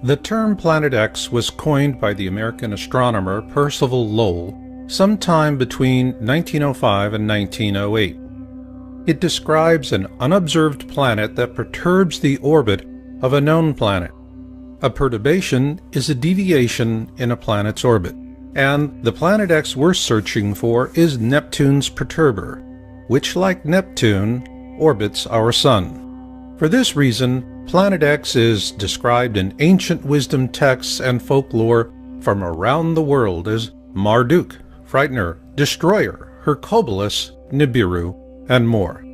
The term Planet X was coined by the American astronomer Percival Lowell sometime between 1905 and 1908. It describes an unobserved planet that perturbs the orbit of a known planet. A perturbation is a deviation in a planet's orbit, and the Planet X we're searching for is Neptune's perturber, which, like Neptune, orbits our Sun. For this reason, Planet X is described in ancient wisdom texts and folklore from around the world as Marduk, Frightener, Destroyer, Hercules, Nibiru, and more.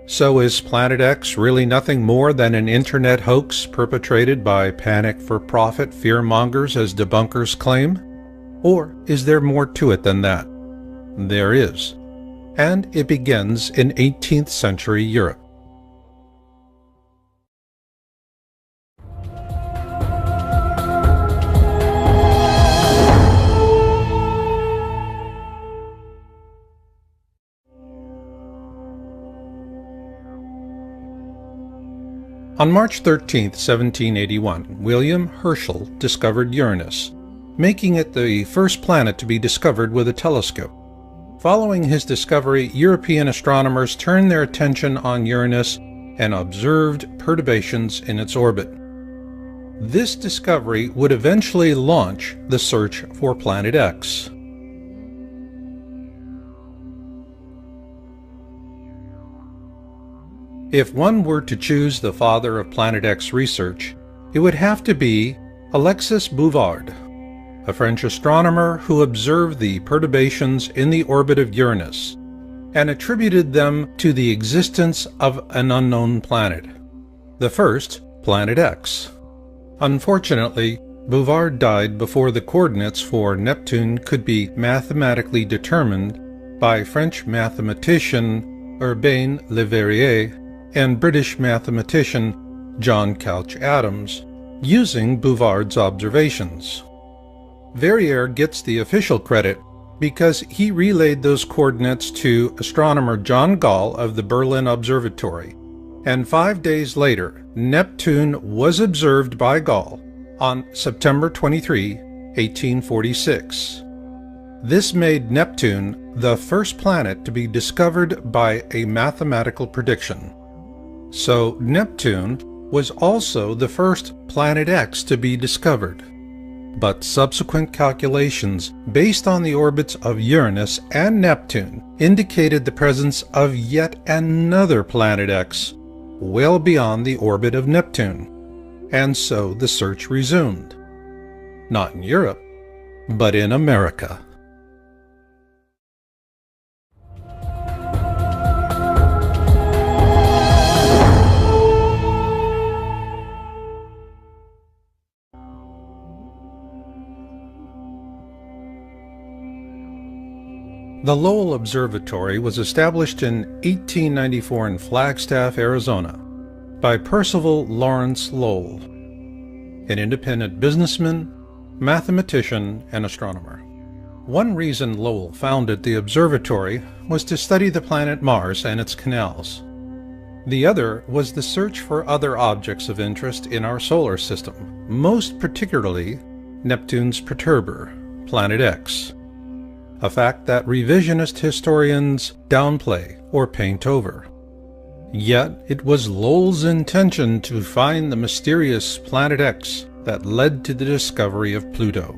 So is Planet X really nothing more than an internet hoax perpetrated by panic-for-profit fearmongers as debunkers claim? Or is there more to it than that? There is. And it begins in 18th century Europe. On March 13, 1781, William Herschel discovered Uranus, making it the first planet to be discovered with a telescope. Following his discovery, European astronomers turned their attention on Uranus and observed perturbations in its orbit. This discovery would eventually launch the search for Planet X. If one were to choose the father of Planet X research, it would have to be Alexis Bouvard, a French astronomer who observed the perturbations in the orbit of Uranus and attributed them to the existence of an unknown planet, the first Planet X. Unfortunately, Bouvard died before the coordinates for Neptune could be mathematically determined by French mathematician Urbain Le Verrier and British mathematician John Couch Adams, using Bouvard's observations. Verrier gets the official credit because he relayed those coordinates to astronomer John Gall of the Berlin Observatory, and 5 days later, Neptune was observed by Gall on September 23, 1846. This made Neptune the first planet to be discovered by a mathematical prediction. So Neptune was also the first Planet X to be discovered. But subsequent calculations based on the orbits of Uranus and Neptune indicated the presence of yet another Planet X well beyond the orbit of Neptune, and so the search resumed. Not in Europe, but in America. The Lowell Observatory was established in 1894 in Flagstaff, Arizona, by Percival Lawrence Lowell, an independent businessman, mathematician, and astronomer. One reason Lowell founded the observatory was to study the planet Mars and its canals. The other was the search for other objects of interest in our solar system, most particularly Neptune's perturber, Planet X. A fact that revisionist historians downplay or paint over. Yet it was Lowell's intention to find the mysterious Planet X that led to the discovery of Pluto.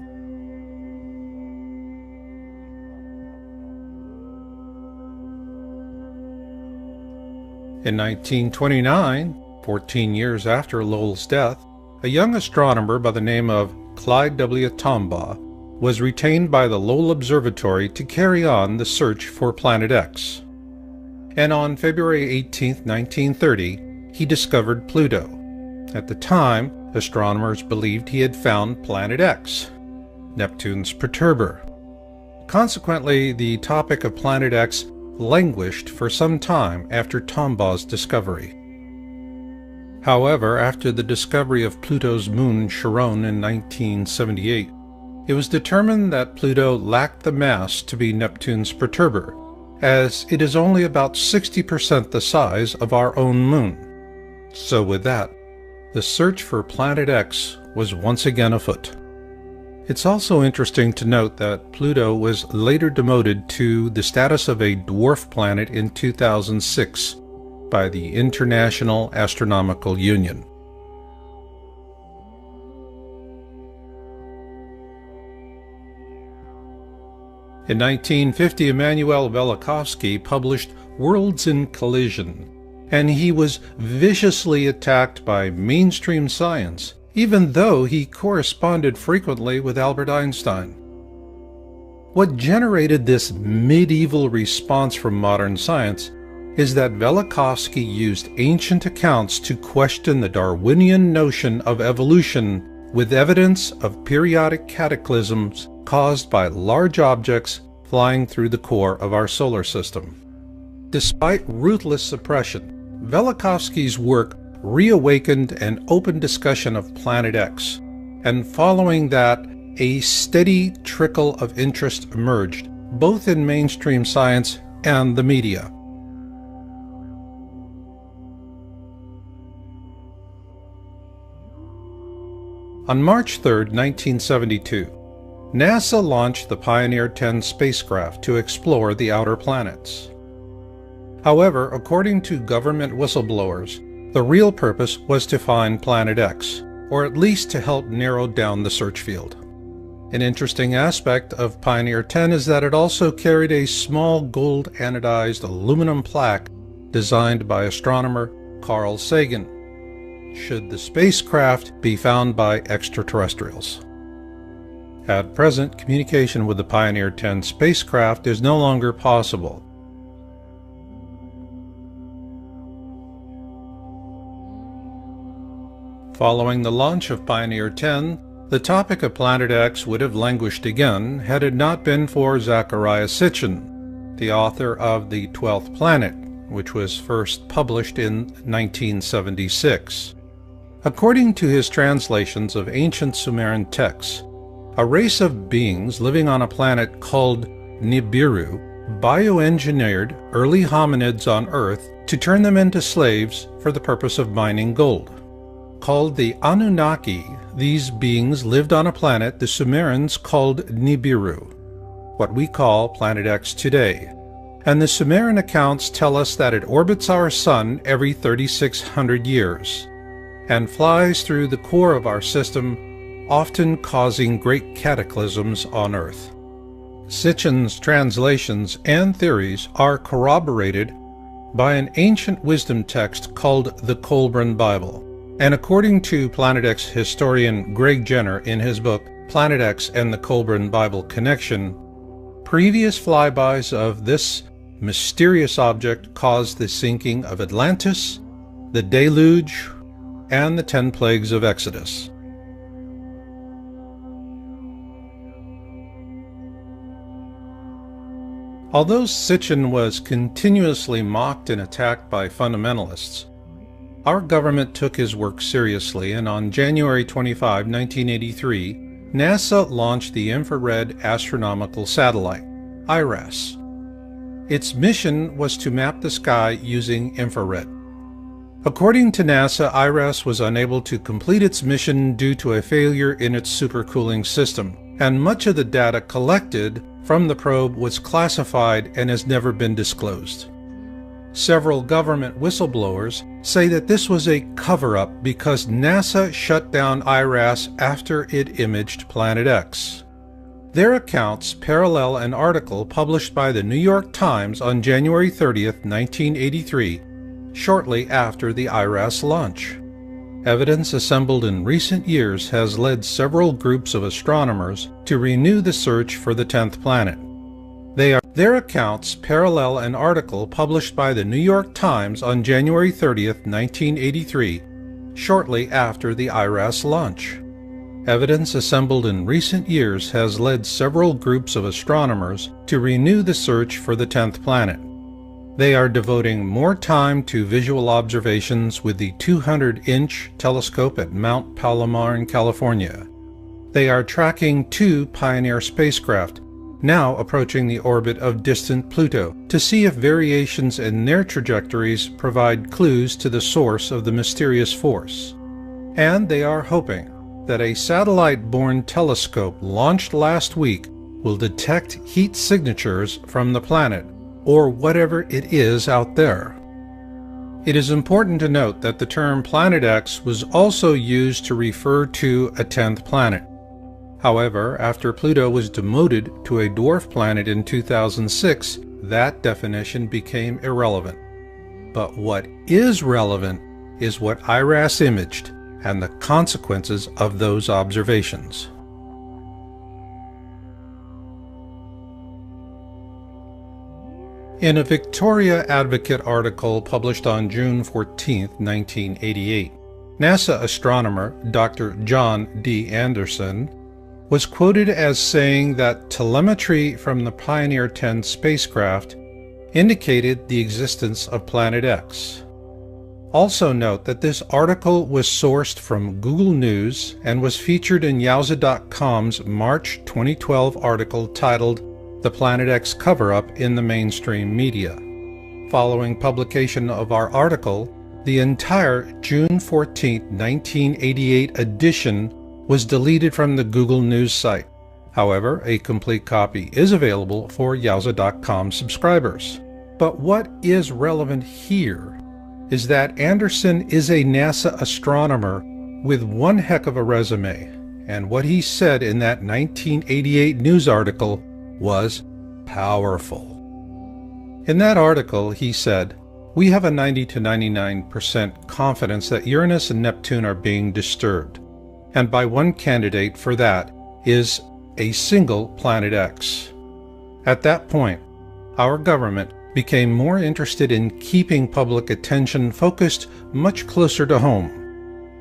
In 1929, 14 years after Lowell's death, a young astronomer by the name of Clyde W. Tombaugh was retained by the Lowell Observatory to carry on the search for Planet X. And on February 18, 1930, he discovered Pluto. At the time, astronomers believed he had found Planet X, Neptune's perturber. Consequently, the topic of Planet X languished for some time after Tombaugh's discovery. However, after the discovery of Pluto's moon Charon in 1978, it was determined that Pluto lacked the mass to be Neptune's perturber, as it is only about 60% the size of our own moon. So with that, the search for Planet X was once again afoot. It's also interesting to note that Pluto was later demoted to the status of a dwarf planet in 2006 by the International Astronomical Union. In 1950, Immanuel Velikovsky published Worlds in Collision, and he was viciously attacked by mainstream science, even though he corresponded frequently with Albert Einstein. What generated this medieval response from modern science is that Velikovsky used ancient accounts to question the Darwinian notion of evolution with evidence of periodic cataclysms caused by large objects flying through the core of our solar system. Despite ruthless suppression, Velikovsky's work reawakened an open discussion of Planet X, and following that, a steady trickle of interest emerged, both in mainstream science and the media. On March 3, 1972, NASA launched the Pioneer 10 spacecraft to explore the outer planets. However, according to government whistleblowers, the real purpose was to find Planet X, or at least to help narrow down the search field. An interesting aspect of Pioneer 10 is that it also carried a small gold anodized aluminum plaque designed by astronomer Carl Sagan, should the spacecraft be found by extraterrestrials. At present, communication with the Pioneer 10 spacecraft is no longer possible. Following the launch of Pioneer 10, the topic of Planet X would have languished again had it not been for Zecharia Sitchin, the author of The 12th Planet, which was first published in 1976. According to his translations of ancient Sumerian texts, a race of beings living on a planet called Nibiru bioengineered early hominids on Earth to turn them into slaves for the purpose of mining gold. Called the Anunnaki, these beings lived on a planet the Sumerians called Nibiru, what we call Planet X today, and the Sumerian accounts tell us that it orbits our Sun every 3,600 years, and flies through the core of our system, often causing great cataclysms on Earth. Sitchin's translations and theories are corroborated by an ancient wisdom text called the Kolbrin Bible, and according to Planet X historian Greg Jenner in his book Planet X and the Kolbrin Bible Connection, previous flybys of this mysterious object caused the sinking of Atlantis, the deluge, and the 10 plagues of Exodus. Although Sitchin was continuously mocked and attacked by fundamentalists, our government took his work seriously, and on January 25, 1983, NASA launched the Infrared Astronomical Satellite, IRAS. Its mission was to map the sky using infrared. According to NASA, IRAS was unable to complete its mission due to a failure in its supercooling system, and much of the data collected from the probe was classified and has never been disclosed. Several government whistleblowers say that this was a cover-up because NASA shut down IRAS after it imaged Planet X. Their accounts parallel an article published by the New York Times on January 30, 1983, shortly after the IRAS launch. Evidence assembled in recent years has led several groups of astronomers to renew the search for the 10th planet. Their accounts parallel an article published by the New York Times on January 30, 1983, shortly after the IRAS launch. Evidence assembled in recent years has led several groups of astronomers to renew the search for the 10th planet. They are devoting more time to visual observations with the 200-inch telescope at Mount Palomar in California. They are tracking 2 Pioneer spacecraft, now approaching the orbit of distant Pluto, to see if variations in their trajectories provide clues to the source of the mysterious force. And they are hoping that a satellite-borne telescope launched last week will detect heat signatures from the planet, or whatever it is out there. It is important to note that the term Planet X was also used to refer to a 10th planet. However, after Pluto was demoted to a dwarf planet in 2006, that definition became irrelevant. But what is relevant is what IRAS imaged and the consequences of those observations. In a Victoria Advocate article published on June 14, 1988, NASA astronomer Dr. John D. Anderson was quoted as saying that telemetry from the Pioneer 10 spacecraft indicated the existence of Planet X. Also note that this article was sourced from Google News and was featured in Yowza.com's March 2012 article titled "The Planet X Cover-Up in the Mainstream Media." Following publication of our article, the entire June 14, 1988 edition was deleted from the Google News site. However, a complete copy is available for Yowza.com subscribers. But what is relevant here is that Anderson is a NASA astronomer with one heck of a resume, and what he said in that 1988 news article was powerful. In that article, he said, "We have a 90 to 99% confidence that Uranus and Neptune are being disturbed, and by one candidate for that is a single Planet X." At that point, our government became more interested in keeping public attention focused much closer to home.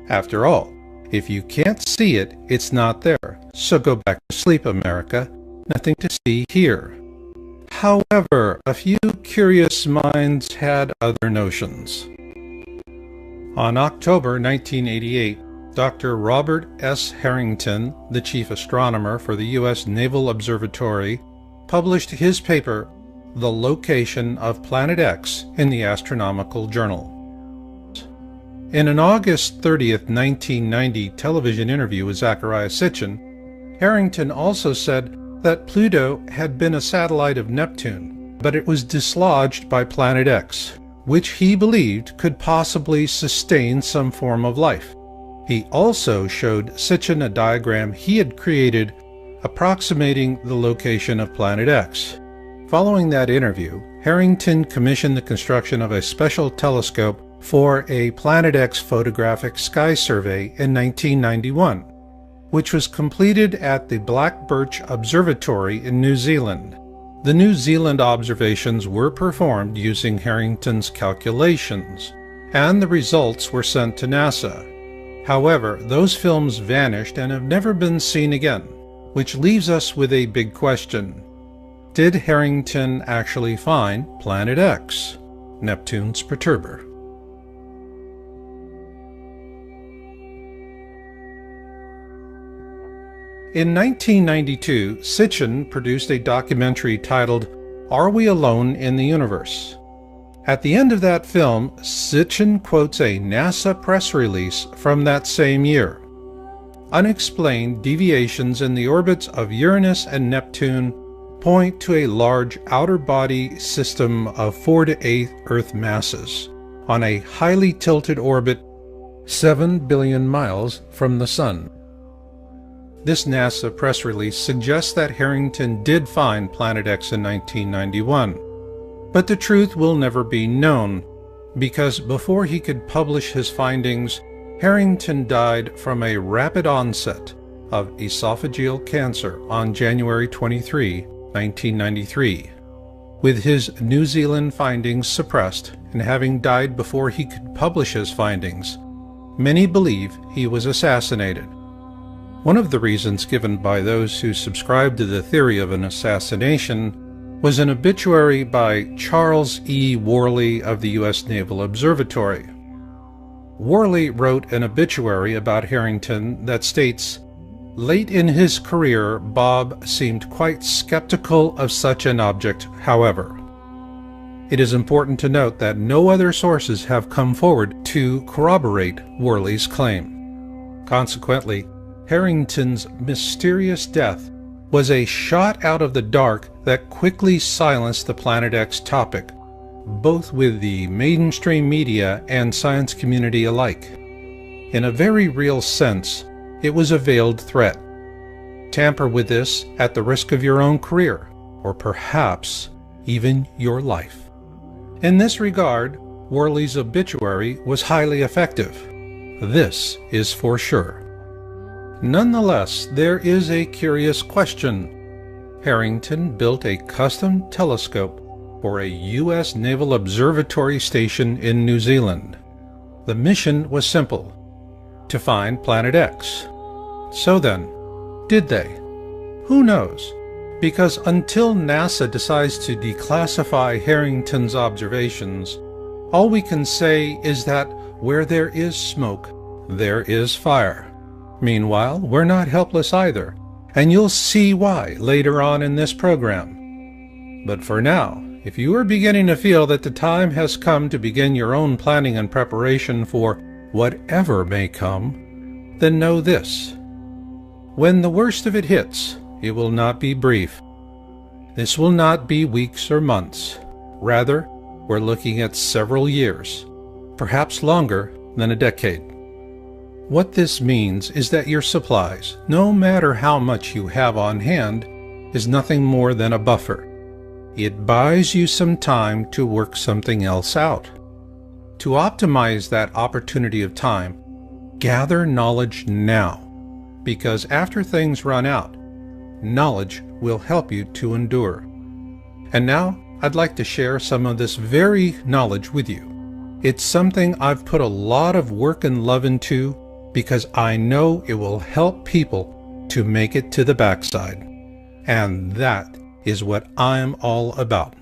After all, if you can't see it, it's not there, so go back to sleep, America. Nothing to see here. However, a few curious minds had other notions. On October 1988, Dr. Robert S. Harrington, the chief astronomer for the U.S. Naval Observatory, published his paper, "The Location of Planet X," in the Astronomical Journal. In an August 30, 1990 television interview with Zecharia Sitchin, Harrington also said that Pluto had been a satellite of Neptune, but it was dislodged by Planet X, which he believed could possibly sustain some form of life. He also showed Sitchin a diagram he had created approximating the location of Planet X. Following that interview, Harrington commissioned the construction of a special telescope for a Planet X photographic sky survey in 1991, which was completed at the Black Birch Observatory in New Zealand. The New Zealand observations were performed using Harrington's calculations, and the results were sent to NASA. However, those films vanished and have never been seen again, which leaves us with a big question. Did Harrington actually find Planet X, Neptune's perturber? In 1992, Sitchin produced a documentary titled "Are We Alone in the Universe?" At the end of that film, Sitchin quotes a NASA press release from that same year. Unexplained deviations in the orbits of Uranus and Neptune point to a large outer body system of 4 to 8 Earth masses on a highly tilted orbit 7 billion miles from the Sun. This NASA press release suggests that Harrington did find Planet X in 1991, but the truth will never be known, because before he could publish his findings, Harrington died from a rapid onset of esophageal cancer on January 23, 1993, with his New Zealand findings suppressed and having died before he could publish his findings. Many believe he was assassinated. One of the reasons given by those who subscribe to the theory of an assassination was an obituary by Charles E. Worley of the U.S. Naval Observatory. Worley wrote an obituary about Harrington that states, "Late in his career, Bob seemed quite skeptical of such an object, however." It is important to note that no other sources have come forward to corroborate Worley's claim. Consequently, Harrington's mysterious death was a shot out of the dark that quickly silenced the Planet X topic, both with the mainstream media and science community alike. In a very real sense, it was a veiled threat. Tamper with this at the risk of your own career, or perhaps even your life. In this regard, Worley's obituary was highly effective. This is for sure. Nonetheless, there is a curious question. Harrington built a custom telescope for a U.S. Naval Observatory station in New Zealand. The mission was simple: to find Planet X. So then, did they? Who knows? Because until NASA decides to declassify Harrington's observations, all we can say is that where there is smoke, there is fire. Meanwhile, we're not helpless either, and you'll see why later on in this program. But for now, if you are beginning to feel that the time has come to begin your own planning and preparation for whatever may come, then know this: when the worst of it hits, it will not be brief. This will not be weeks or months. Rather, we're looking at several years, perhaps longer than a decade. What this means is that your supplies, no matter how much you have on hand, is nothing more than a buffer. It buys you some time to work something else out. To optimize that opportunity of time, gather knowledge now, because after things run out, knowledge will help you to endure. And now, I'd like to share some of this very knowledge with you. It's something I've put a lot of work and love into because I know it will help people to make it to the backside. And that is what I'm all about.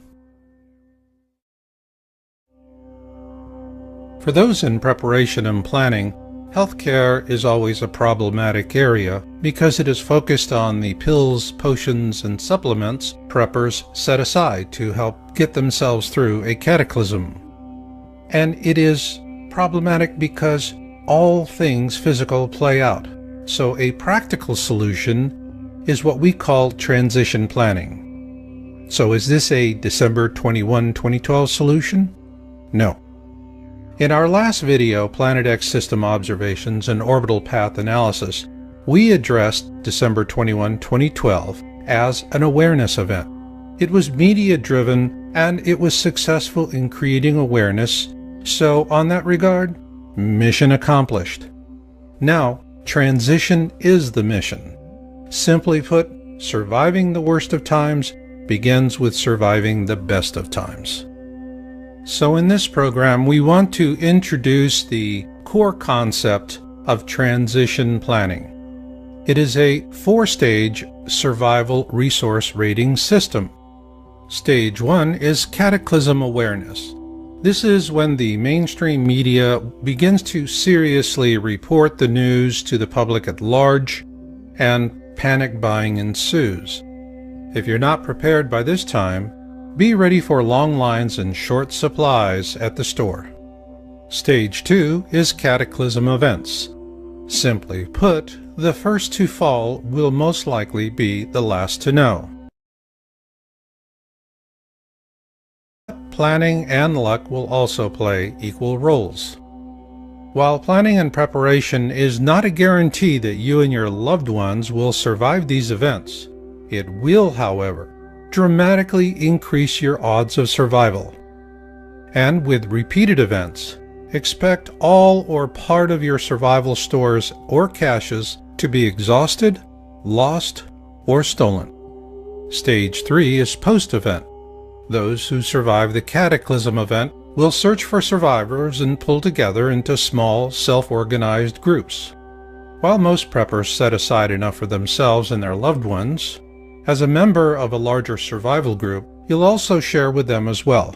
For those in preparation and planning, healthcare is always a problematic area because it is focused on the pills, potions, and supplements preppers set aside to help get themselves through a cataclysm. And it is problematic because all things physical play out. So a practical solution is what we call transition planning. So is this a December 21, 2012 solution? No. In our last video, Planet X System Observations and Orbital Path Analysis, we addressed December 21, 2012 as an awareness event. It was media-driven and it was successful in creating awareness, so on that regard, mission accomplished. Now, transition is the mission. Simply put, surviving the worst of times begins with surviving the best of times. So in this program, we want to introduce the core concept of transition planning. It is a 4-stage survival resource rating system. Stage 1 is cataclysm awareness. This is when the mainstream media begins to seriously report the news to the public at large, and panic buying ensues. If you're not prepared by this time, be ready for long lines and short supplies at the store. Stage 2 is cataclysm events. Simply put, the first to fall will most likely be the last to know. Planning and luck will also play equal roles. While planning and preparation is not a guarantee that you and your loved ones will survive these events, it will, however, dramatically increase your odds of survival. And with repeated events, expect all or part of your survival stores or caches to be exhausted, lost, or stolen. Stage 3 is post-event. Those who survive the cataclysm event will search for survivors and pull together into small, self-organized groups. While most preppers set aside enough for themselves and their loved ones, as a member of a larger survival group, you'll also share with them as well.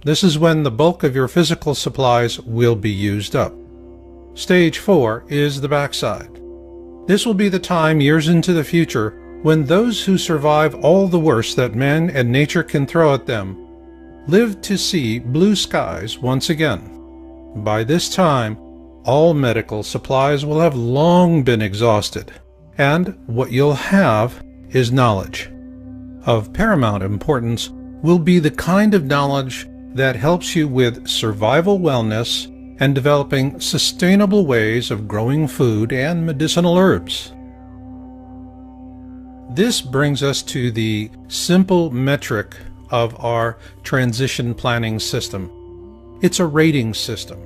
This is when the bulk of your physical supplies will be used up. Stage 4 is the backside. This will be the time years into the future when those who survive all the worst that man and nature can throw at them live to see blue skies once again. By this time, all medical supplies will have long been exhausted, and what you'll have is knowledge. Of paramount importance will be the kind of knowledge that helps you with survival wellness and developing sustainable ways of growing food and medicinal herbs. This brings us to the simple metric of our transition planning system. It's a rating system.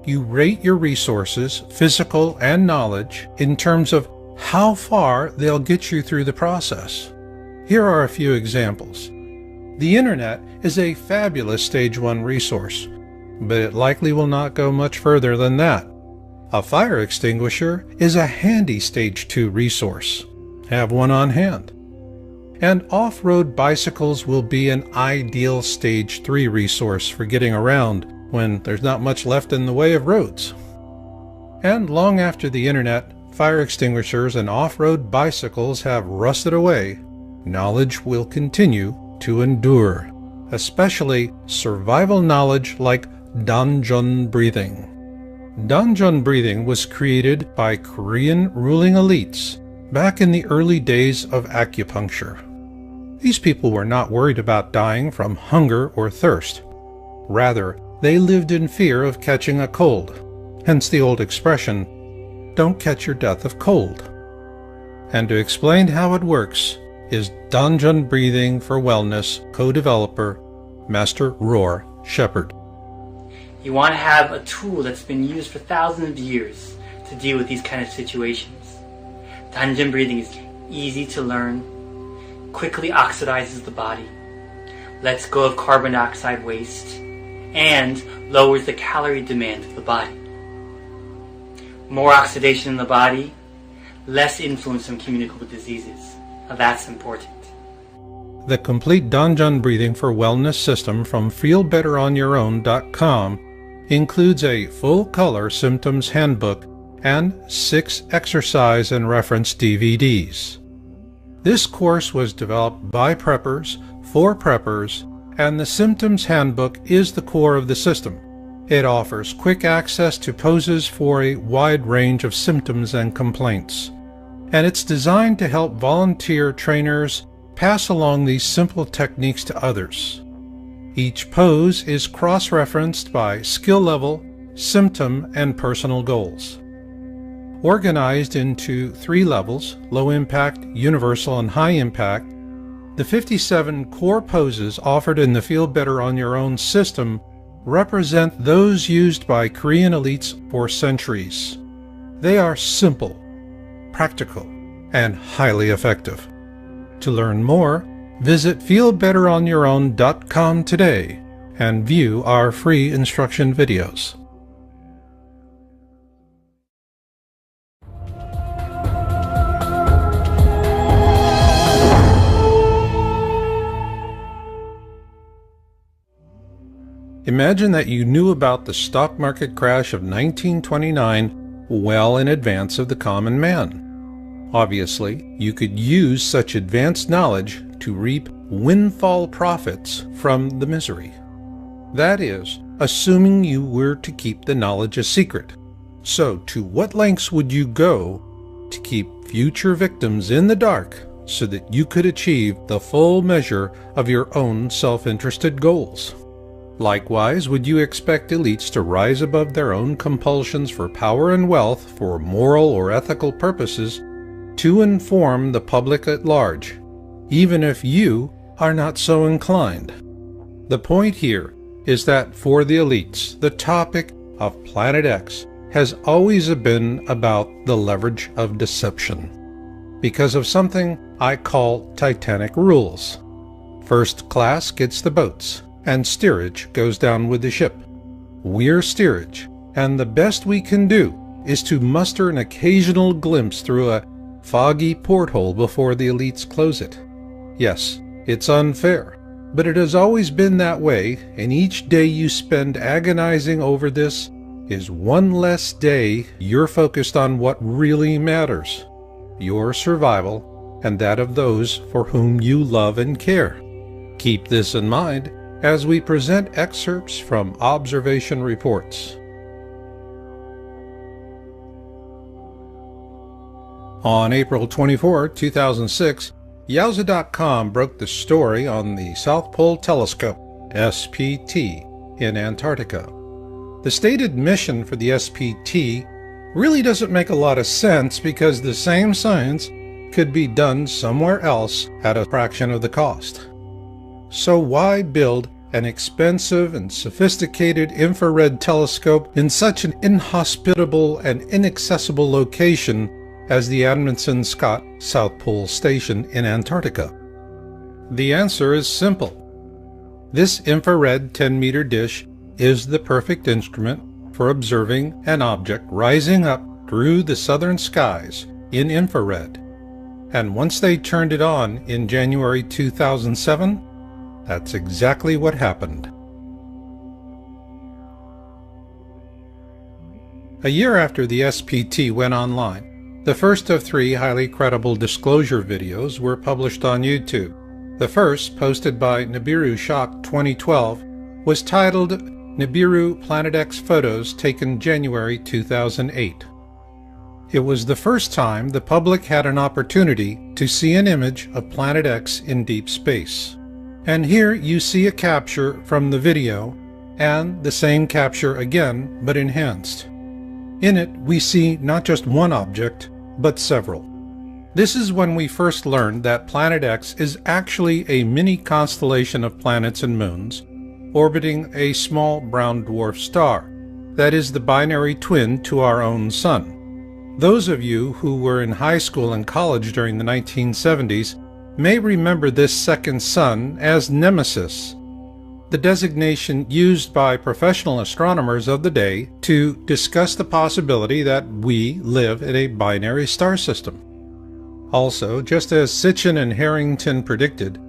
You rate your resources, physical and knowledge, in terms of how far they'll get you through the process. Here are a few examples. The internet is a fabulous Stage 1 resource, but it likely will not go much further than that. A fire extinguisher is a handy Stage 2 resource. Have one on hand. And off-road bicycles will be an ideal Stage 3 resource for getting around when there's not much left in the way of roads. And long after the internet, fire extinguishers and off-road bicycles have rusted away, knowledge will continue to endure, especially survival knowledge like Danjon breathing. Danjon breathing was created by Korean ruling elites back in the early days of acupuncture. These people were not worried about dying from hunger or thirst. Rather, they lived in fear of catching a cold, hence the old expression, "Don't catch your death of cold." And to explain how it works is Danjon Breathing for Wellness co-developer, Master Roar Shepherd. You want to have a tool that's been used for thousands of years to deal with these kind of situations. Danjon breathing is easy to learn, quickly oxidizes the body, lets go of carbon dioxide waste, and lowers the calorie demand of the body. More oxidation in the body, less influence on communicable diseases. Now that's important. The complete Danjon Breathing for Wellness system from feelbetteronyourown.com includes a full-color symptoms handbook and 6 exercise and reference DVDs. This course was developed by preppers, for preppers, and the symptoms handbook is the core of the system. It offers quick access to poses for a wide range of symptoms and complaints, and it's designed to help volunteer trainers pass along these simple techniques to others. Each pose is cross-referenced by skill level, symptom, and personal goals. Organized into 3 levels, low impact, universal, and high impact, the 57 core poses offered in the Feel Better on Your Own system represent those used by Korean elites for centuries. They are simple, practical, and highly effective. To learn more, visit feelbetteronyourown.com today and view our free instruction videos. Imagine that you knew about the stock market crash of 1929 well in advance of the common man. Obviously, you could use such advanced knowledge to reap windfall profits from the misery. That is, assuming you were to keep the knowledge a secret. So, to what lengths would you go to keep future victims in the dark so that you could achieve the full measure of your own self-interested goals? Likewise, would you expect elites to rise above their own compulsions for power and wealth for moral or ethical purposes to inform the public at large, even if you are not so inclined? The point here is that for the elites, the topic of Planet X has always been about the leverage of deception, because of something I call Titanic rules. First class gets the boats, and steerage goes down with the ship. We're steerage, and the best we can do is to muster an occasional glimpse through a foggy porthole before the elites close it. Yes, it's unfair, but it has always been that way, and each day you spend agonizing over this is one less day you're focused on what really matters: your survival and that of those for whom you love and care. Keep this in mind as we present excerpts from observation reports. On April 24, 2006, Yowza.com broke the story on the South Pole Telescope, SPT, in Antarctica. The stated mission for the SPT really doesn't make a lot of sense because the same science could be done somewhere else at a fraction of the cost. So why build an expensive and sophisticated infrared telescope in such an inhospitable and inaccessible location as the Amundsen Scott South Pole Station in Antarctica? The answer is simple. This infrared 10-meter dish is the perfect instrument for observing an object rising up through the southern skies in infrared. And once they turned it on in January 2007, that's exactly what happened. A year after the SPT went online, the first of 3 highly credible disclosure videos were published on YouTube. The first, posted by Nibiru Shock 2012, was titled Nibiru Planet X Photos Taken January 2008. It was the first time the public had an opportunity to see an image of Planet X in deep space. And here you see a capture from the video, and the same capture again, but enhanced. In it, we see not just one object, but several. This is when we first learned that Planet X is actually a mini constellation of planets and moons, orbiting a small brown dwarf star, that is the binary twin to our own Sun. Those of you who were in high school and college during the 1970s may remember this second sun as Nemesis, the designation used by professional astronomers of the day to discuss the possibility that we live in a binary star system. Also, just as Sitchin and Harrington predicted,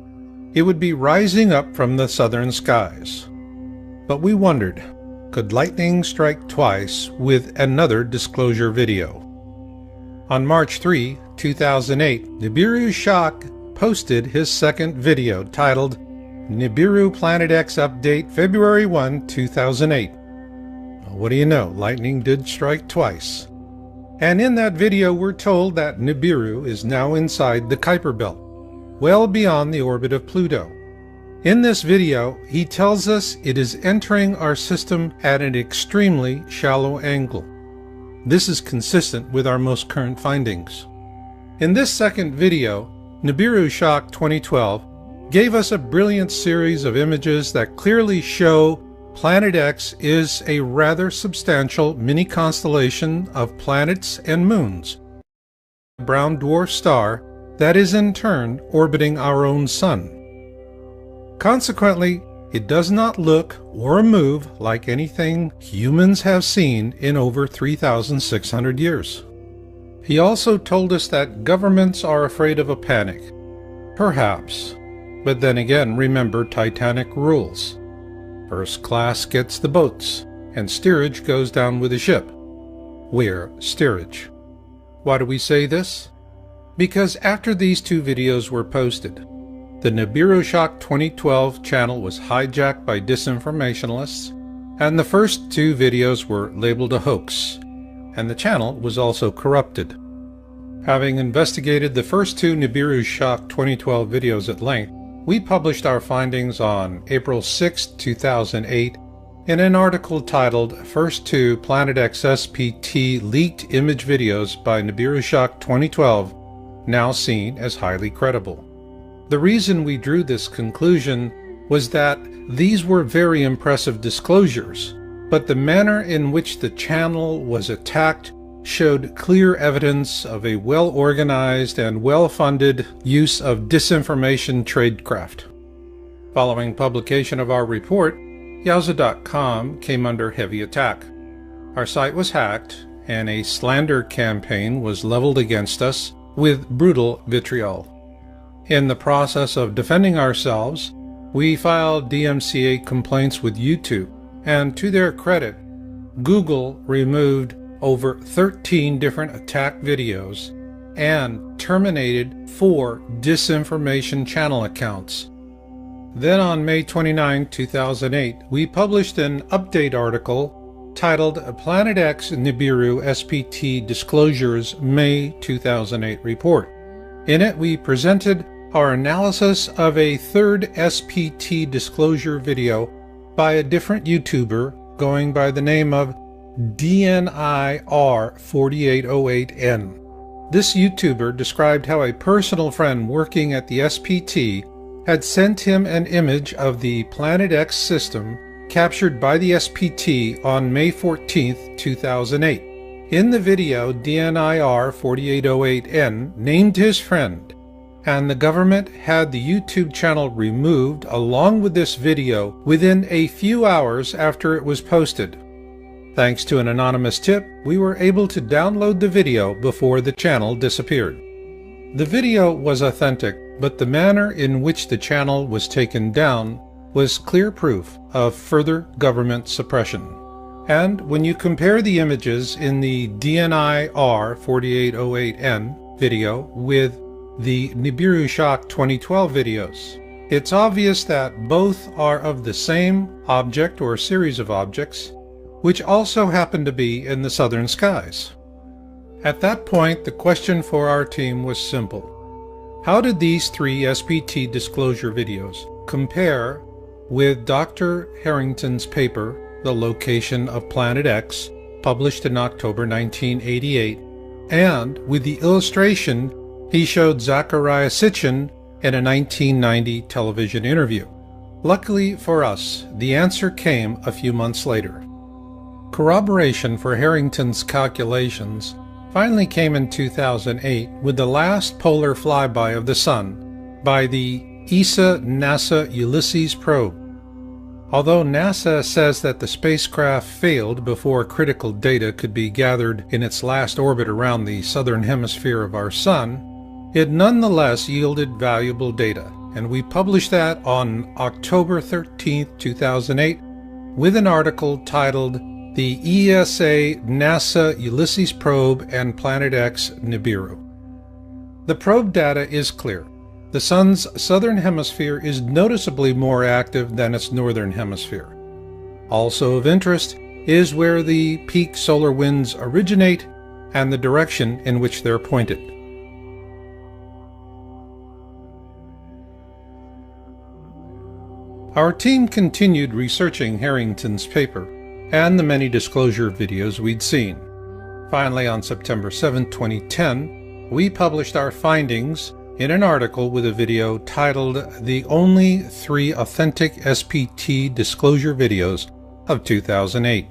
it would be rising up from the southern skies. But we wondered, could lightning strike twice with another disclosure video? On March 3, 2008, Nibiru Shock posted his second video titled Nibiru Planet X Update February 1, 2008. Well, what do you know, lightning did strike twice. And in that video we're told that Nibiru is now inside the Kuiper Belt, well beyond the orbit of Pluto. In this video, he tells us it is entering our system at an extremely shallow angle. This is consistent with our most current findings. In this second video, Nibiru Shock 2012 gave us a brilliant series of images that clearly show Planet X is a rather substantial mini-constellation of planets and moons, a brown dwarf star that is in turn orbiting our own Sun. Consequently, it does not look or move like anything humans have seen in over 3,600 years. He also told us that governments are afraid of a panic. Perhaps. But then again, remember Titanic rules. First class gets the boats, and steerage goes down with the ship. We're steerage. Why do we say this? Because after these 2 videos were posted, the Nibiru Shock 2012 channel was hijacked by disinformationalists, and the first 2 videos were labeled a hoax, and the channel was also corrupted. Having investigated the first 2 Nibiru Shock 2012 videos at length, we published our findings on April 6, 2008 in an article titled First 2 Planet X SPT Leaked Image Videos by Nibiru Shock 2012, now seen as highly credible. The reason we drew this conclusion was that these were very impressive disclosures, but the manner in which the channel was attacked showed clear evidence of a well-organized and well-funded use of disinformation tradecraft. Following publication of our report, Yowza.com came under heavy attack. Our site was hacked, and a slander campaign was leveled against us with brutal vitriol. In the process of defending ourselves, we filed DMCA complaints with YouTube, and to their credit, Google removed over 13 different attack videos and terminated 4 disinformation channel accounts. Then on May 29, 2008, we published an update article titled Planet X Nibiru SPT Disclosures May 2008 report. In it, we presented our analysis of a third SPT disclosure video by a different YouTuber going by the name of DNIR4808N. This YouTuber described how a personal friend working at the SPT had sent him an image of the Planet X system captured by the SPT on May 14, 2008. In the video, DNIR4808N named his friend, and the government had the YouTube channel removed along with this video within a few hours after it was posted. Thanks to an anonymous tip, we were able to download the video before the channel disappeared. The video was authentic, but the manner in which the channel was taken down was clear proof of further government suppression. And when you compare the images in the DNIR4808N video with the Nibiru Shock 2012 videos, it's obvious that both are of the same object or series of objects, which also happen to be in the southern skies. At that point, the question for our team was simple. How did these three SPT disclosure videos compare with Dr. Harrington's paper, The Location of Planet X, published in October 1988, and with the illustration he showed Zecharia Sitchin in a 1990 television interview? Luckily for us, the answer came a few months later. Corroboration for Harrington's calculations finally came in 2008 with the last polar flyby of the Sun by the ESA-NASA Ulysses probe. Although NASA says that the spacecraft failed before critical data could be gathered in its last orbit around the southern hemisphere of our Sun, it nonetheless yielded valuable data, and we published that on October 13, 2008, with an article titled The ESA-NASA Ulysses Probe and Planet X Nibiru. The probe data is clear. The Sun's southern hemisphere is noticeably more active than its northern hemisphere. Also of interest is where the peak solar winds originate and the direction in which they're pointed. Our team continued researching Harrington's paper and the many disclosure videos we'd seen. Finally, on September 7, 2010, we published our findings in an article with a video titled The Only 3 Authentic SPT Disclosure Videos of 2008.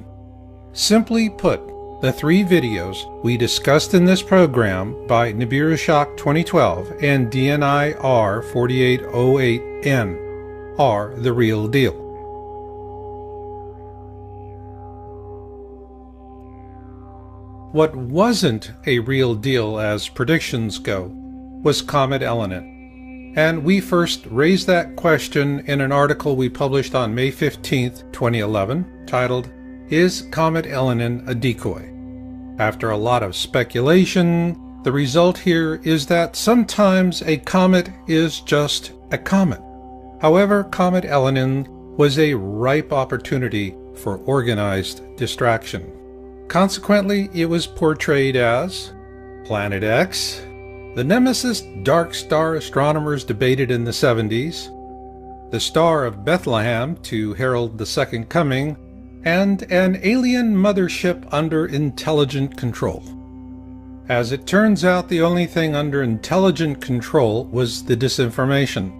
Simply put, the 3 videos we discussed in this program by Nibiru Shock 2012 and DNIR 4808N are the real deal. What wasn't a real deal as predictions go was Comet Elenin, and we first raised that question in an article we published on May 15, 2011, titled, Is Comet Elenin a Decoy? After a lot of speculation, the result here is that sometimes a comet is just a comet. However, Comet Elenin was a ripe opportunity for organized distraction. Consequently, it was portrayed as Planet X, the nemesis dark star astronomers debated in the 70s, the Star of Bethlehem to herald the Second Coming, and an alien mothership under intelligent control. As it turns out, the only thing under intelligent control was the disinformation.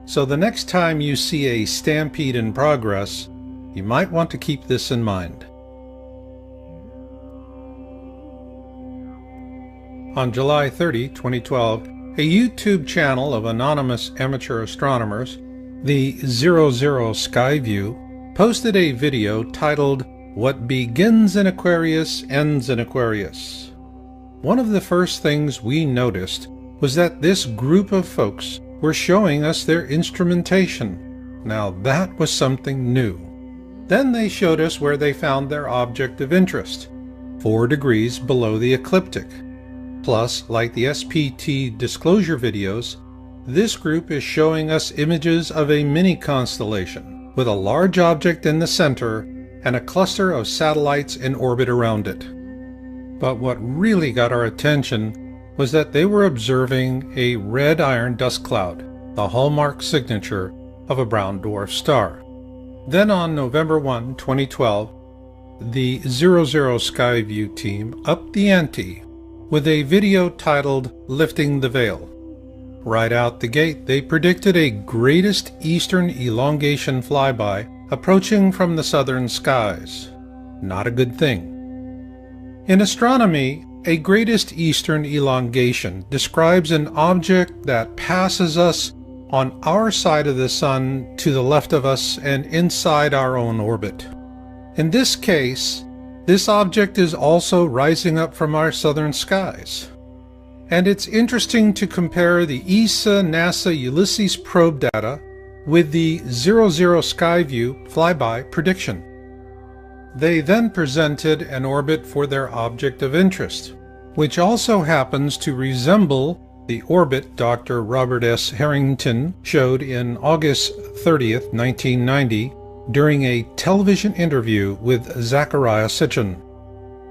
So the next time you see a stampede in progress, you might want to keep this in mind. On July 30, 2012, a YouTube channel of anonymous amateur astronomers, the 00 Skyview, posted a video titled What Begins in Aquarius Ends in Aquarius. One of the first things we noticed was that this group of folks were showing us their instrumentation. Now that was something new. Then they showed us where they found their object of interest, 4 degrees below the ecliptic. Plus, like the SPT disclosure videos, this group is showing us images of a mini constellation with a large object in the center and a cluster of satellites in orbit around it. But what really got our attention was that they were observing a red iron dust cloud, the hallmark signature of a brown dwarf star. Then on November 1, 2012, the 00 Skyview team upped the ante with a video titled Lifting the Veil. Right out the gate, they predicted a greatest eastern elongation flyby approaching from the southern skies. Not a good thing. In astronomy, a greatest eastern elongation describes an object that passes us on our side of the sun to the left of us and inside our own orbit. In this case, this object is also rising up from our southern skies. And it's interesting to compare the ESA-NASA Ulysses probe data with the 00 Skyview flyby prediction. They then presented an orbit for their object of interest, which also happens to resemble the orbit Dr. Robert S. Harrington showed in August 30th, 1990, during a television interview with Zachariah Sitchin.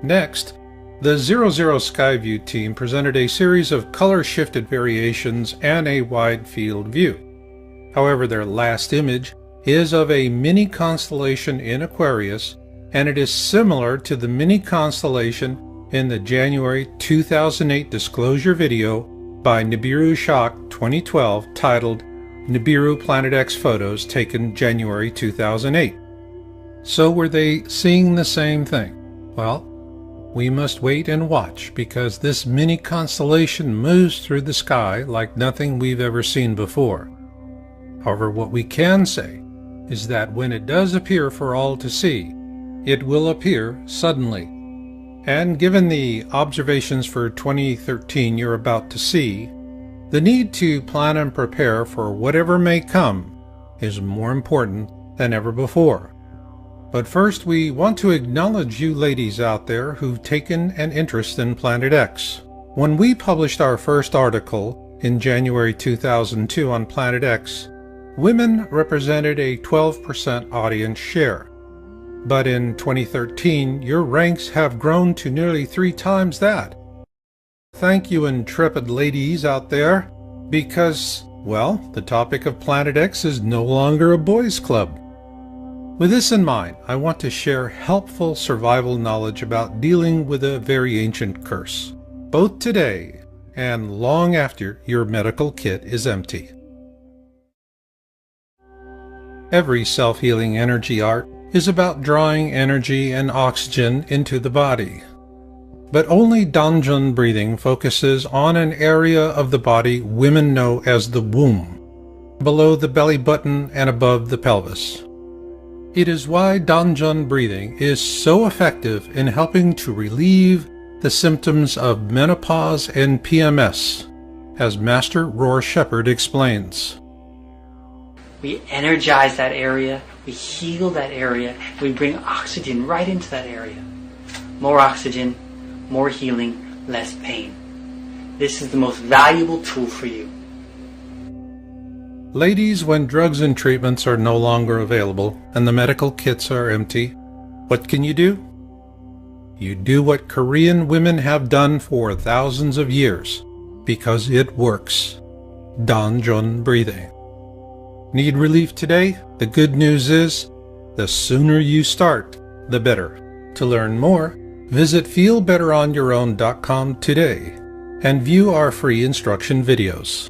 Next, the 00 Skyview team presented a series of color-shifted variations and a wide-field view. However, their last image is of a mini constellation in Aquarius, and it is similar to the mini constellation in the January 2008 disclosure video by Nibiru 2012 titled Nibiru Planet X Photos taken January 2008. So were they seeing the same thing? Well, we must wait and watch, because this mini constellation moves through the sky like nothing we've ever seen before. However, what we can say is that when it does appear for all to see, it will appear suddenly. And given the observations for 2013 you're about to see, the need to plan and prepare for whatever may come is more important than ever before. But first, we want to acknowledge you ladies out there who've taken an interest in Planet X. When we published our first article in January 2002 on Planet X, women represented a 12% audience share. But in 2013, your ranks have grown to nearly 3 times that. Thank you, intrepid ladies out there, because, well, the topic of Planet X is no longer a boys' club. With this in mind, I want to share helpful survival knowledge about dealing with a very ancient curse, both today and long after your medical kit is empty. Every self-healing energy art is about drawing energy and oxygen into the body. But only Danjun breathing focuses on an area of the body women know as the womb, below the belly button and above the pelvis. It is why Danjun breathing is so effective in helping to relieve the symptoms of menopause and PMS, as Master Roar Shepherd explains. We energize that area, we heal that area, we bring oxygen right into that area. More oxygen, more healing, less pain. This is the most valuable tool for you. Ladies, when drugs and treatments are no longer available and the medical kits are empty, what can you do? You do what Korean women have done for thousands of years, because it works. Danjun breathing. Need relief today? The good news is, the sooner you start, the better. To learn more, visit feelbetteronyourown.com today and view our free instruction videos.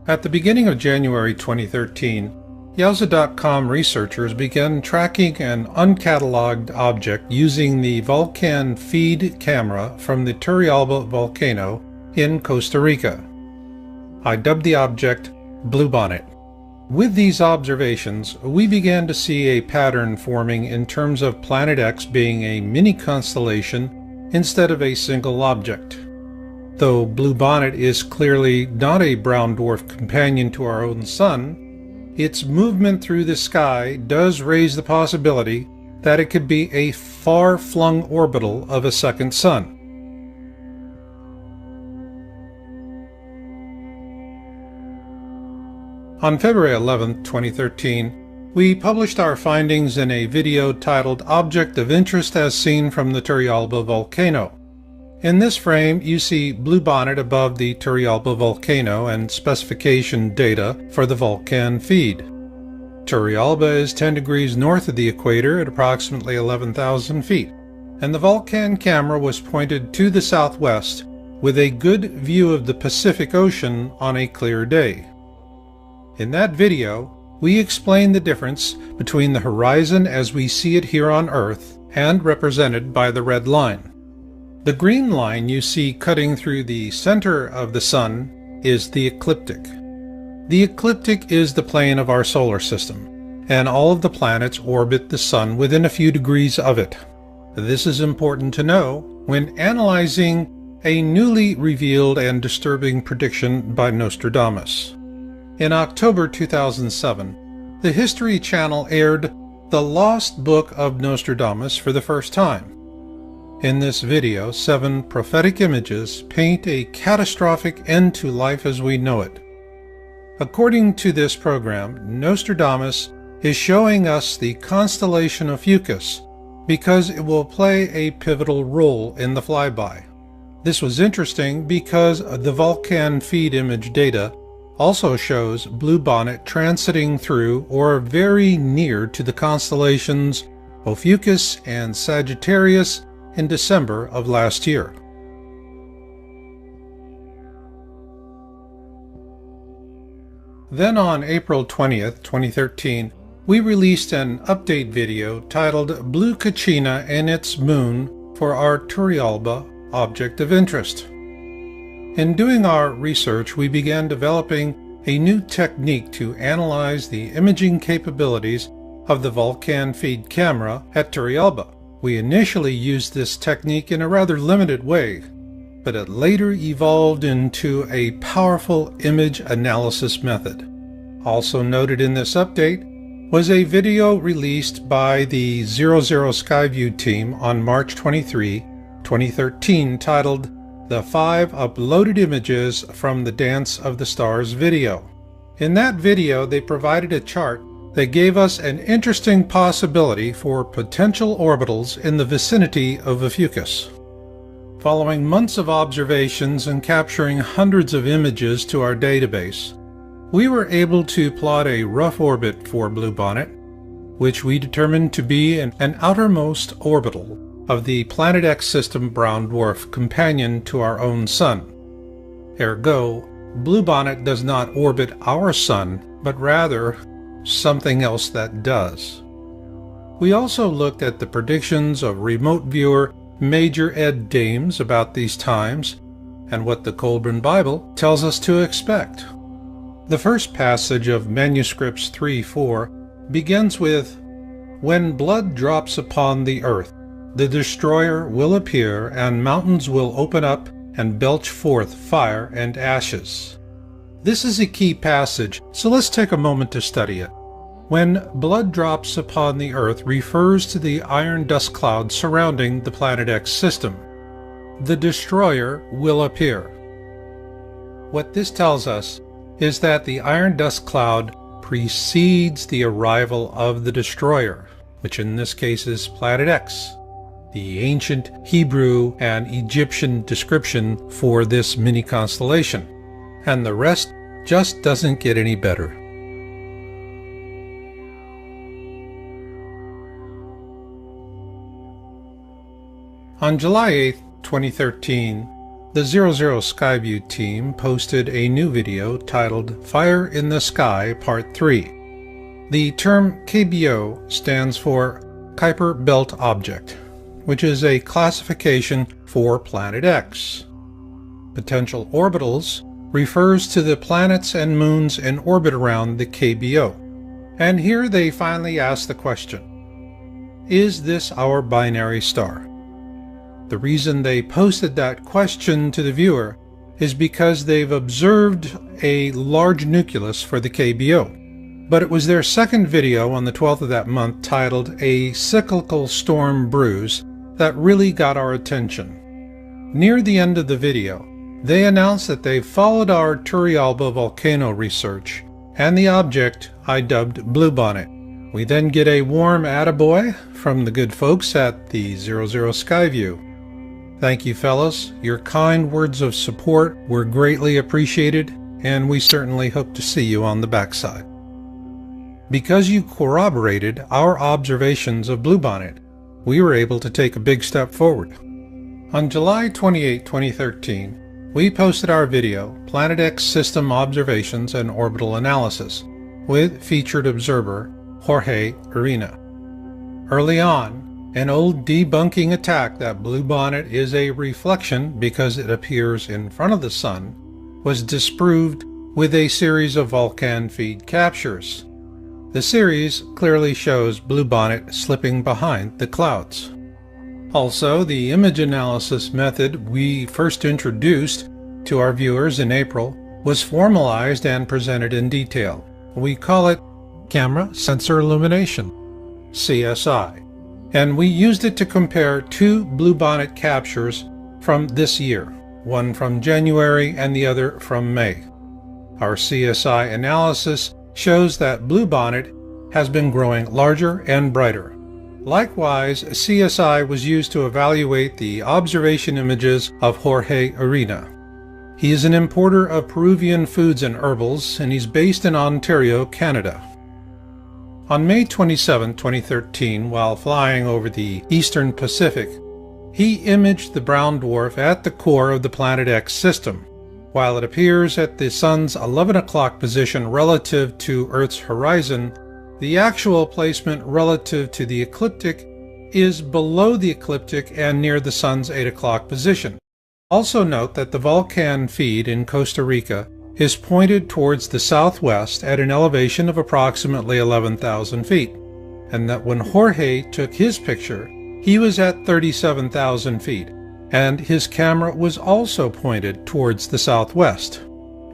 At the beginning of January 2013, Yowza.com researchers began tracking an uncatalogued object using the Vulcan feed camera from the Turrialba volcano in Costa Rica. I dubbed the object Bluebonnet. With these observations, we began to see a pattern forming in terms of Planet X being a mini constellation instead of a single object. Though Bluebonnet is clearly not a brown dwarf companion to our own sun, its movement through the sky does raise the possibility that it could be a far-flung orbital of a second sun. On February 11, 2013, we published our findings in a video titled Object of Interest as Seen from the Turrialba Volcano. In this frame, you see bluebonnet above the Turrialba volcano and specification data for the Vulcan feed. Turrialba is 10 degrees north of the equator at approximately 11,000 feet, and the Vulcan camera was pointed to the southwest with a good view of the Pacific Ocean on a clear day. In that video, we explain the difference between the horizon as we see it here on Earth and represented by the red line. The green line you see cutting through the center of the sun is the ecliptic. The ecliptic is the plane of our solar system, and all of the planets orbit the sun within a few degrees of it. This is important to know when analyzing a newly revealed and disturbing prediction by Nostradamus. In October 2007, the History Channel aired The Lost Book of Nostradamus for the first time. In this video, 7 prophetic images paint a catastrophic end to life as we know it. According to this program, Nostradamus is showing us the constellation of Fucus because it will play a pivotal role in the flyby. This was interesting because the Vulcan feed image data also shows bluebonnet transiting through or very near to the constellations Ophiuchus and Sagittarius in December of last year. Then on April 20th, 2013, we released an update video titled Blue Kachina and its Moon for our Turrialba Object of Interest. In doing our research, we began developing a new technique to analyze the imaging capabilities of the Vulcan feed camera at Turrialba. We initially used this technique in a rather limited way, but it later evolved into a powerful image analysis method. Also noted in this update was a video released by the 00 Skyview team on March 23, 2013 titled The 5 Uploaded Images from the Dance of the Stars video. In that video, they provided a chart that gave us an interesting possibility for potential orbitals in the vicinity of Ophiuchus. Following months of observations and capturing hundreds of images to our database, we were able to plot a rough orbit for bluebonnet, which we determined to be an outermost orbital of the Planet X system brown dwarf companion to our own sun. Ergo, bluebonnet does not orbit our sun, but rather something else that does. We also looked at the predictions of remote viewer Major Ed Dames about these times and what the Colburn Bible tells us to expect. The first passage of manuscripts 3:4 begins with, "When blood drops upon the earth, the destroyer will appear, and mountains will open up and belch forth fire and ashes." This is a key passage, so let's take a moment to study it. When blood drops upon the earth refers to the iron dust cloud surrounding the Planet X system. The destroyer will appear. What this tells us is that the iron dust cloud precedes the arrival of the destroyer, which in this case is Planet X, the ancient Hebrew and Egyptian description for this mini constellation. And the rest just doesn't get any better. On July 8, 2013, the 00 Skyview team posted a new video titled Fire in the Sky Part 3. The term KBO stands for Kuiper Belt Object, which is a classification for Planet X. Potential orbitals refers to the planets and moons in orbit around the KBO. And here they finally ask the question, is this our binary star? The reason they posted that question to the viewer is because they've observed a large nucleus for the KBO. But it was their second video on the 12th of that month titled "A Cyclical Storm Brews" that really got our attention. Near the end of the video, they announced that they followed our Turrialba volcano research and the object I dubbed Bluebonnet. We then get a warm attaboy from the good folks at the 00 Skyview. Thank you, fellas. Your kind words of support were greatly appreciated, and we certainly hope to see you on the backside. Because you corroborated our observations of Bluebonnet, we were able to take a big step forward. On July 28, 2013, we posted our video, Planet X System Observations and Orbital Analysis, with featured observer Jorge Arena. Early on, an old debunking attack that Bluebonnet is a reflection because it appears in front of the sun was disproved with a series of volcan feed captures. The series clearly shows Bluebonnet slipping behind the clouds. Also, the image analysis method we first introduced to our viewers in April was formalized and presented in detail. We call it Camera Sensor Illumination, CSI, and we used it to compare two Bluebonnet captures from this year, one from January and the other from May. Our CSI analysis shows that Bluebonnet has been growing larger and brighter. Likewise, CSI was used to evaluate the observation images of Jorge Arena. He is an importer of Peruvian foods and herbals, and he's based in Ontario, Canada. On May 27, 2013, while flying over the eastern Pacific, he imaged the brown dwarf at the core of the Planet X system. While it appears at the Sun's 11 o'clock position relative to Earth's horizon, the actual placement relative to the ecliptic is below the ecliptic and near the Sun's 8 o'clock position. Also note that the volcan feed in Costa Rica is pointed towards the southwest at an elevation of approximately 11,000 feet, and that when Jorge took his picture, he was at 37,000 feet, and his camera was also pointed towards the southwest.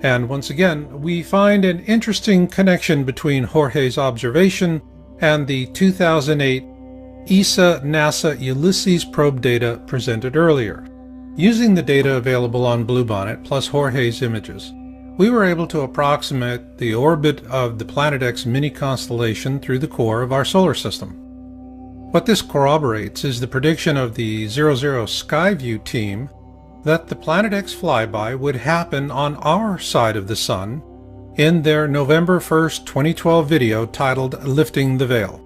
And once again, we find an interesting connection between Jorge's observation and the 2008 ESA-NASA Ulysses probe data presented earlier. Using the data available on Bluebonnet plus Jorge's images, we were able to approximate the orbit of the Planet X mini-constellation through the core of our solar system. What this corroborates is the prediction of the 00 Skyview team that the Planet X flyby would happen on our side of the Sun in their November 1st, 2012 video titled Lifting the Veil.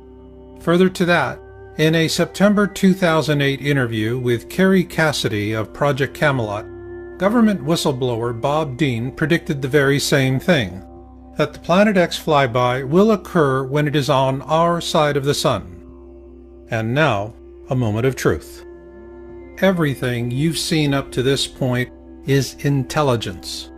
Further to that, in a September 2008 interview with Carrie Cassidy of Project Camelot, government whistleblower Bob Dean predicted the very same thing, that the Planet X flyby will occur when it is on our side of the Sun. And now, a moment of truth. Everything you've seen up to this point is intelligence.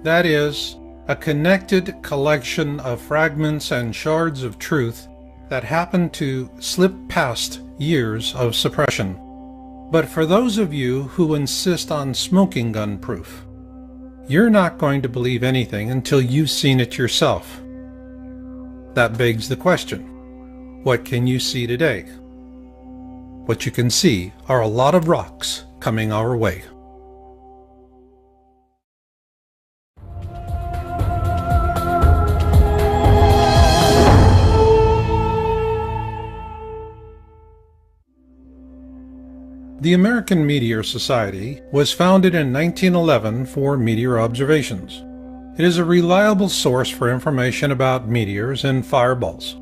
That is, a connected collection of fragments and shards of truth that happen to slip past years of suppression. But for those of you who insist on smoking gun proof, you're not going to believe anything until you've seen it yourself. That begs the question, what can you see today? What you can see are a lot of rocks coming our way. The American Meteor Society was founded in 1911 for meteor observations. It is a reliable source for information about meteors and fireballs.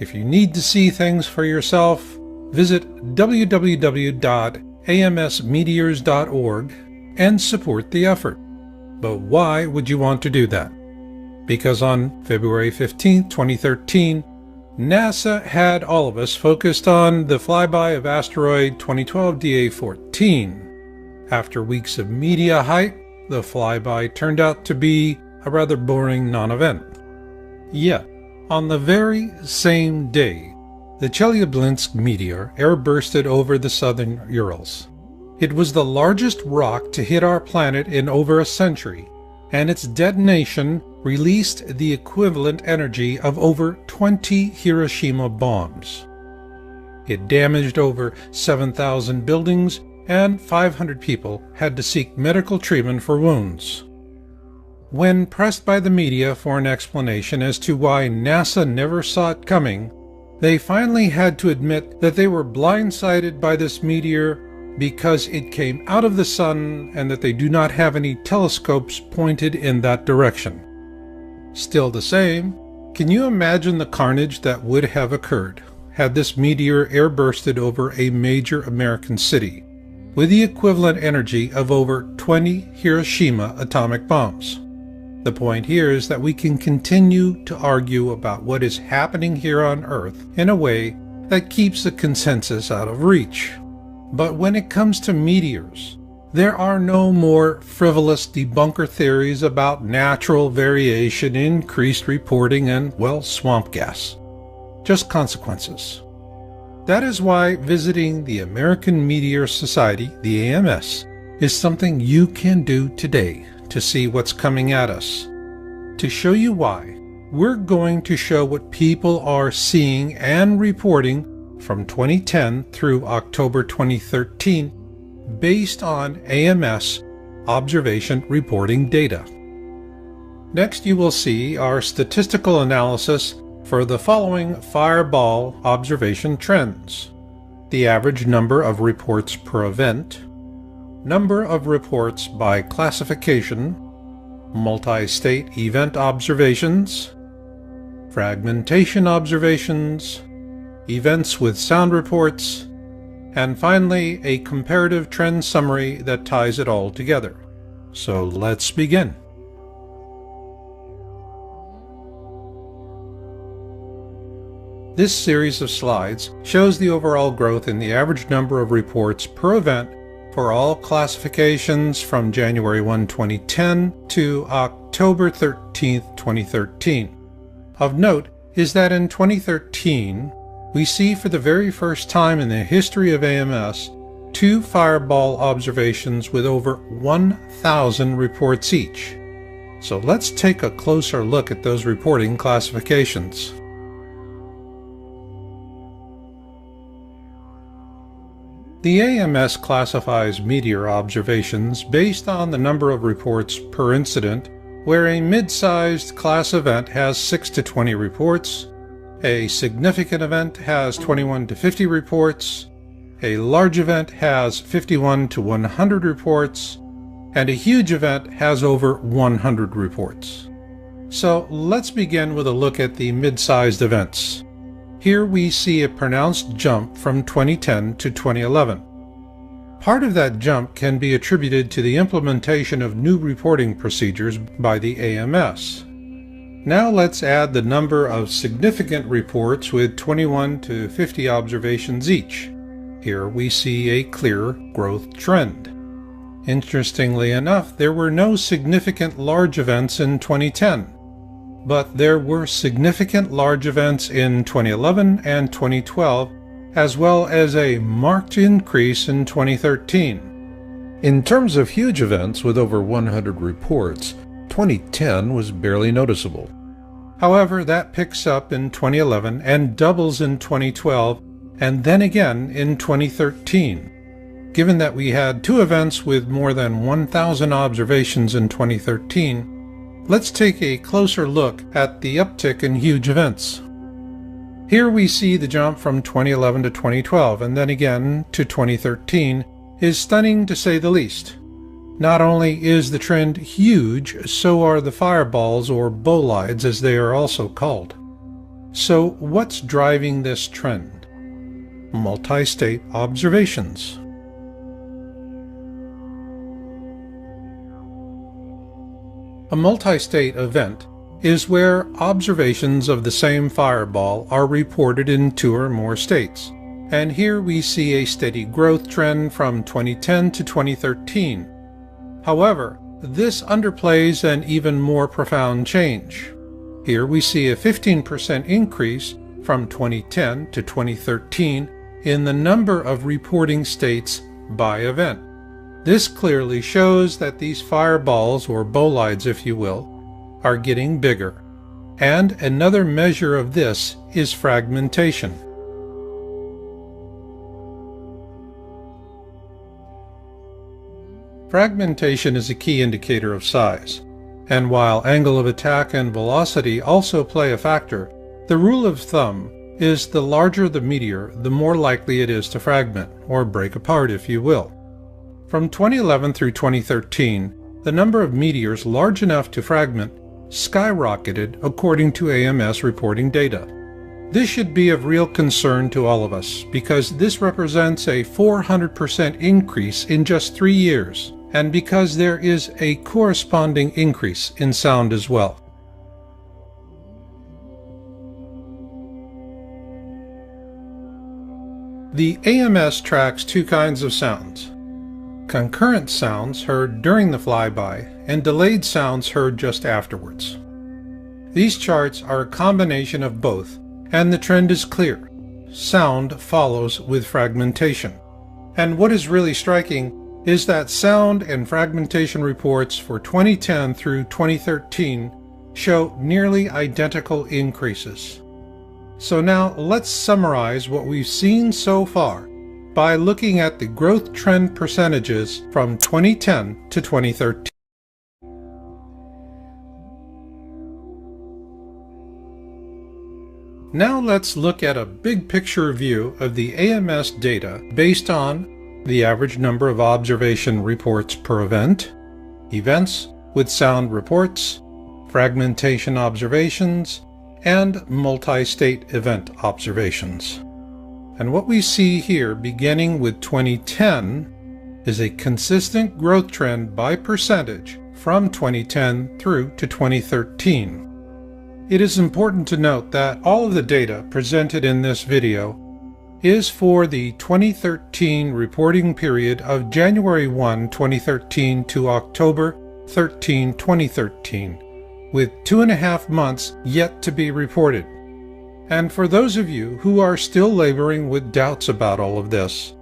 If you need to see things for yourself, visit www.amsmeteors.org and support the effort. But why would you want to do that? Because on February 15, 2013, NASA had all of us focused on the flyby of asteroid 2012 DA14. After weeks of media hype, the flyby turned out to be a rather boring non-event. Yet, on the very same day, the Chelyabinsk meteor airbursted over the southern Urals. It was the largest rock to hit our planet in over a century, and its detonation released the equivalent energy of over 20 Hiroshima bombs. It damaged over 7,000 buildings, and 500 people had to seek medical treatment for wounds. When pressed by the media for an explanation as to why NASA never saw it coming, they finally had to admit that they were blindsided by this meteor because it came out of the sun and that they do not have any telescopes pointed in that direction. Still the same, can you imagine the carnage that would have occurred had this meteor airbursted over a major American city with the equivalent energy of over 20 Hiroshima atomic bombs? The point here is that we can continue to argue about what is happening here on Earth in a way that keeps the consensus out of reach. But when it comes to meteors, there are no more frivolous debunker theories about natural variation, increased reporting, and, well, swamp gas. Just consequences. That is why visiting the American Meteor Society, the AMS, is something you can do today to see what's coming at us. To show you why, we're going to show what people are seeing and reporting from 2010 through October 2013 based on AMS observation reporting data. Next, you will see our statistical analysis for the following fireball observation trends: the average number of reports per event, number of reports by classification, multi-state event observations, fragmentation observations, events with sound reports, and finally a comparative trend summary that ties it all together. So let's begin. This series of slides shows the overall growth in the average number of reports per event for all classifications from January 1, 2010 to October 13, 2013. Of note is that in 2013, we see for the very first time in the history of AMS 2 fireball observations with over 1,000 reports each. So let's take a closer look at those reporting classifications. The AMS classifies meteor observations based on the number of reports per incident, where a mid-sized class event has 6 to 20 reports, a significant event has 21 to 50 reports, a large event has 51 to 100 reports, and a huge event has over 100 reports. So let's begin with a look at the mid-sized events. Here we see a pronounced jump from 2010 to 2011. Part of that jump can be attributed to the implementation of new reporting procedures by the AMS. Now let's add the number of significant reports with 21 to 50 observations each. Here we see a clear growth trend. Interestingly enough, there were no significant large events in 2010. But there were significant large events in 2011 and 2012, as well as a marked increase in 2013. In terms of huge events with over 100 reports, 2010 was barely noticeable. However, that picks up in 2011 and doubles in 2012, and then again in 2013. Given that we had 2 events with more than 1,000 observations in 2013, let's take a closer look at the uptick in huge events. Here we see the jump from 2011 to 2012 and then again to 2013 is stunning to say the least. Not only is the trend huge, so are the fireballs or bolides as they are also called. So what's driving this trend? Multi-state observations. A multi-state event is where observations of the same fireball are reported in 2 or more states, and here we see a steady growth trend from 2010 to 2013. However, this underplays an even more profound change. Here we see a 15% increase from 2010 to 2013 in the number of reporting states by event. This clearly shows that these fireballs, or bolides if you will, are getting bigger, and another measure of this is fragmentation. Fragmentation is a key indicator of size, and while angle of attack and velocity also play a factor, the rule of thumb is the larger the meteor, the more likely it is to fragment, or break apart if you will. From 2011 through 2013, the number of meteors large enough to fragment skyrocketed according to AMS reporting data. This should be of real concern to all of us because this represents a 400% increase in just 3 years, and because there is a corresponding increase in sound as well. The AMS tracks two kinds of sounds: concurrent sounds heard during the flyby and delayed sounds heard just afterwards. These charts are a combination of both, and the trend is clear. Sound follows with fragmentation. And what is really striking is that sound and fragmentation reports for 2010 through 2013 show nearly identical increases. So now let's summarize what we've seen so far by looking at the growth trend percentages from 2010 to 2013. Now let's look at a big picture view of the AMS data based on the average number of observation reports per event, events with sound reports, fragmentation observations, and multi-state event observations. And what we see here, beginning with 2010, is a consistent growth trend by percentage from 2010 through to 2013. It is important to note that all of the data presented in this video is for the 2013 reporting period of January 1, 2013 to October 13, 2013, with 2.5 months yet to be reported. And for those of you who are still laboring with doubts about all of this,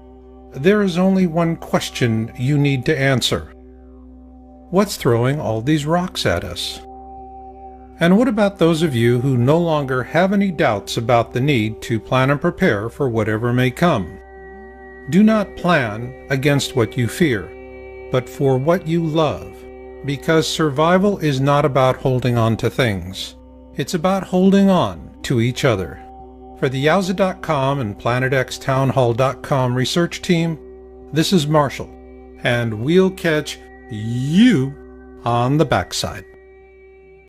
there is only one question you need to answer. What's throwing all these rocks at us? And what about those of you who no longer have any doubts about the need to plan and prepare for whatever may come? Do not plan against what you fear, but for what you love, because survival is not about holding on to things. It's about holding on to each other. For the Yowza.com and PlanetXTownHall.com research team, this is Marshall, and we'll catch you on the backside.